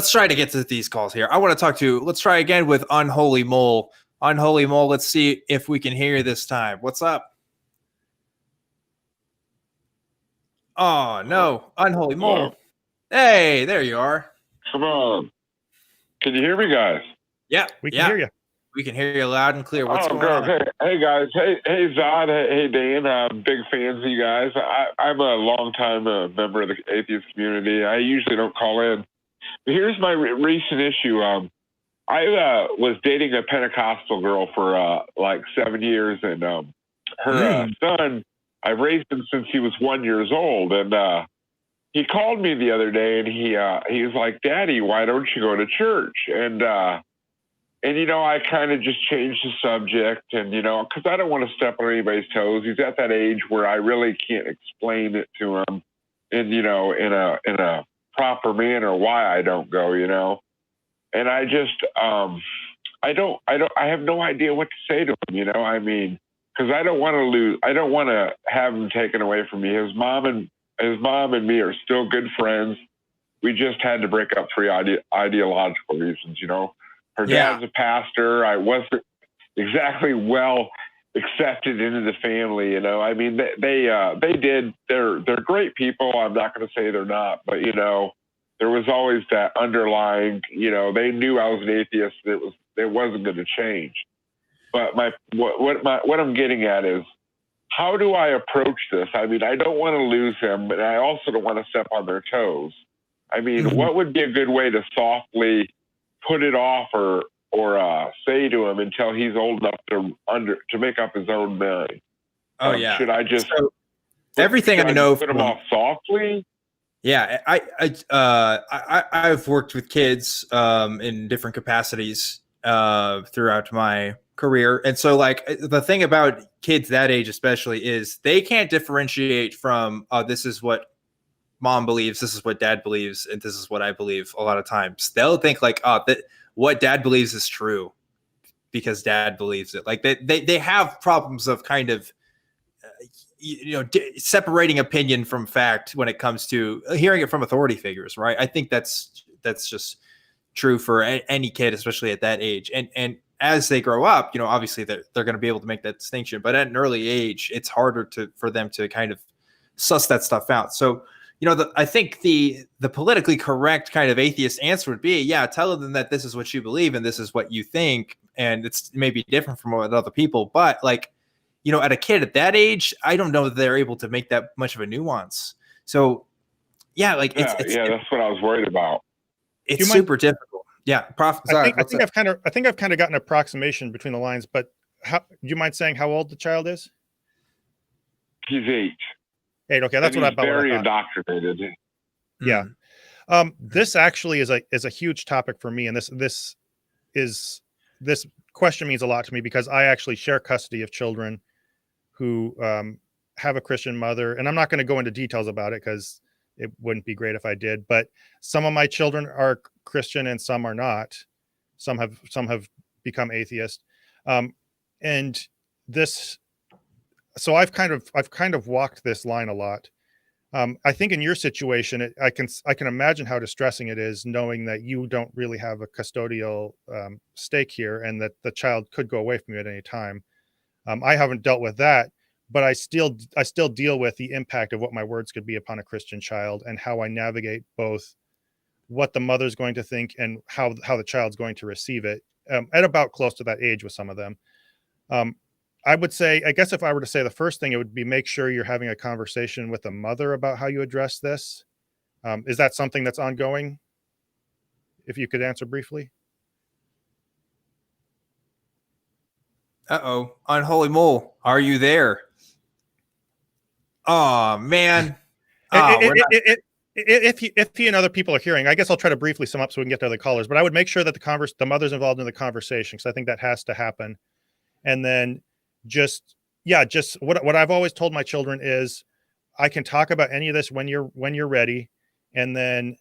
let's try to get to these calls here. I want to talk to, let's try again with Unholy Mole. Unholy Mole, let's see if we can hear you this time. What's up? Oh, no. Unholy Mole. Hey, there you are. Come on. Can you hear me, guys? Yeah. We can hear you. We can hear you loud and clear. What's going on? Hey, guys. Hey, Zod. Hey, Dan. Big fans of you guys. I'm a long-time member of the atheist community. I usually don't call in. But here's my recent issue. I was dating a Pentecostal girl for like 7 years, and her son, I've raised him since he was 1 year old, and he called me the other day, and he was like, "Daddy, why don't you go to church?" And you know, I kind of just changed the subject, and you know, because I don't want to step on anybody's toes. He's at that age where I really can't explain it to him, and you know, in a proper manner why I don't go, you know. And I just I have no idea what to say to him, you know. I mean, because I don't want to have him taken away from me. His mom and me are still good friends. We just had to break up for ideological reasons, you know. Her dad's a pastor. I wasn't exactly well accepted into the family, you know. I mean, they're great people. I'm not going to say they're not, but you know, there was always that underlying, you know, they knew I was an atheist. It wasn't going to change. But what I'm getting at is, how do I approach this? I mean, I don't want to lose him, but I also don't want to step on their toes. I mean, what would be a good way to softly put it off or say to him until he's old enough to make up his own mind? Oh yeah. Should I just everything I know put him off softly? Yeah, I've worked with kids in different capacities throughout my career, and so like the thing about kids that age especially is they can't differentiate from this is what mom believes, this is what dad believes, and this is what I believe. A lot of times they'll think like that what dad believes is true because dad believes it. Like they have problems of kind of separating opinion from fact when it comes to hearing it from authority figures, right? I think that's just true for any kid, especially at that age. And as they grow up, you know, obviously they're going to be able to make that distinction, but at an early age, it's harder for them to kind of suss that stuff out. So, you know, I think the politically correct kind of atheist answer would be, yeah, tell them that this is what you believe and this is what you think, and it's maybe different from what other people, but like, you know, at a kid at that age, I don't know that they're able to make that much of a nuance. So, yeah, like it's that's what I was worried about. It's super difficult. Yeah, I think I've kind of gotten an approximation between the lines. But do you mind saying how old the child is? He's 8. 8. Okay, that's what I thought. Very indoctrinated. Yeah. This actually is a huge topic for me, and this question means a lot to me because I actually share custody of children who have a Christian mother, and I'm not going to go into details about it because it wouldn't be great if I did. But some of my children are Christian and some are not. Some have become atheist, and this. So I've kind of walked this line a lot. I think in your situation, I can imagine how distressing it is knowing that you don't really have a custodial stake here, and that the child could go away from you at any time. I haven't dealt with that, but I still deal with the impact of what my words could be upon a Christian child, and how I navigate both what the mother's going to think and how the child's going to receive it at about close to that age with some of them. I would say, I guess if I were to say the first thing, it would be make sure you're having a conversation with the mother about how you address this. Is that something that's ongoing? If you could answer briefly. Uh-oh. Unholy Mole, are you there? Oh, man. If he and other people are hearing, I guess I'll try to briefly sum up so we can get to other callers, but I would make sure that the mother's involved in the conversation, because I think that has to happen. And then just what I've always told my children is I can talk about any of this when you're ready. And then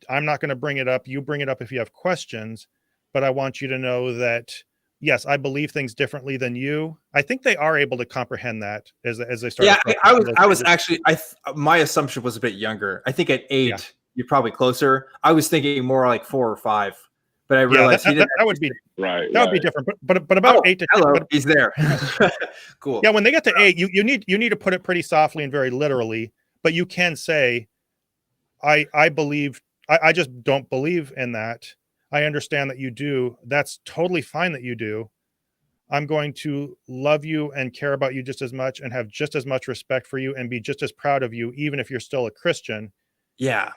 I'm not going to bring it up. You bring it up if you have questions, but I want you to know that, yes, I believe things differently than you. I think they are able to comprehend that as they start. Yeah, I was actually, my assumption was a bit younger. I think at 8, you're probably closer. I was thinking more like 4 or 5, but I Yeah, realized that would be Right. that would be different. But about 8 to 10. Hello, But, he's there. Cool. yeah, when they get to 8, you need to put it pretty softly and very literally, but you can say, I believe, I just don't believe in that. I understand that you do. That's totally fine that you do. I'm going to love you and care about you just as much and have just as much respect for you and be just as proud of you, even if you're still a Christian. Yeah.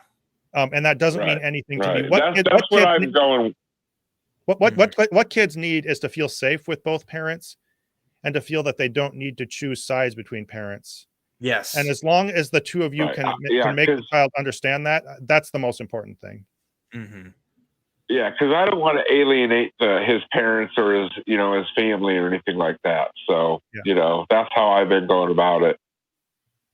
And that doesn't mean Right. anything to Right. me. That's what I'm going. What kids need is to feel safe with both parents and to feel that they don't need to choose sides between parents. Yes. And as long as the two of you Right. can Yeah, make the 'cause- child understand that, that's the most important thing. Mm-hmm. Yeah, because I don't want to alienate his parents or his family or anything like that. So that's how I've been going about it.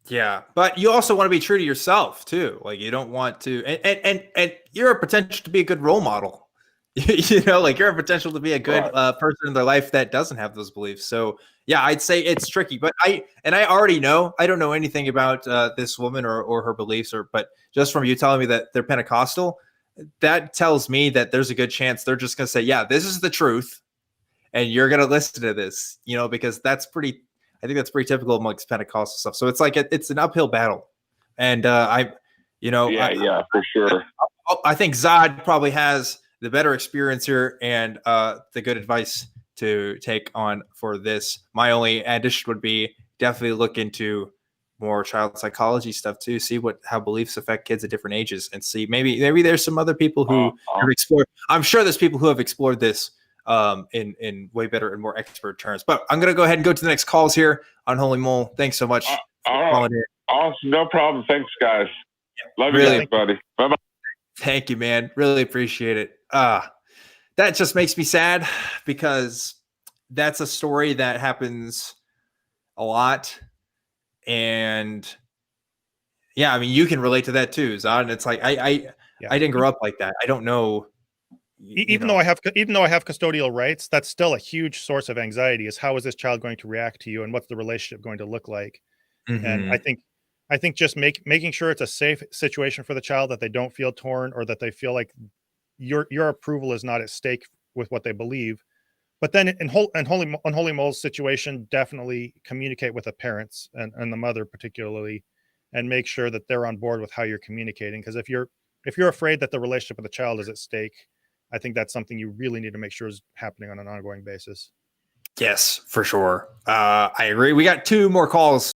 Yeah, but you also want to be true to yourself too. Like you don't want to, and you're a potential to be a good role model. Like you're a potential to be a good person in their life that doesn't have those beliefs. So yeah, I'd say it's tricky. But I already know. I don't know anything about this woman or her beliefs, but just from you telling me that they're Pentecostal, that tells me that there's a good chance they're just gonna say, yeah, this is the truth, and you're gonna listen to this. Because that's pretty. I think that's pretty typical amongst Pentecostal stuff. So it's like it's an uphill battle, and for sure. I think Zod probably has the better experience here and the good advice to take on for this. My only addition would be definitely look into more child psychology stuff too. See how beliefs affect kids at different ages, and see maybe there's some other people who have explored. I'm sure there's people who have explored this in way better and more expert terms. But I'm going to go ahead and go to the next calls here on Holy Mole. Thanks so much for calling in. Awesome. No problem. Thanks, guys. Yeah, Love you guys, buddy. Bye-bye. Thank you, man. Really appreciate it. That just makes me sad because that's a story that happens a lot. And yeah, I mean, you can relate to that too, Zod. And it's like, I didn't grow up like that. I don't know. Even though I have custodial rights, that's still a huge source of anxiety, is how is this child going to react to you and what's the relationship going to look like? Mm-hmm. And I think just making sure it's a safe situation for the child, that they don't feel torn or that they feel like your approval is not at stake with what they believe. But then in Holy Mole's situation, definitely communicate with the parents and the mother particularly, and make sure that they're on board with how you're communicating. Because if you're afraid that the relationship with the child is at stake, I think that's something you really need to make sure is happening on an ongoing basis. Yes, for sure. I agree. We got 2 more calls.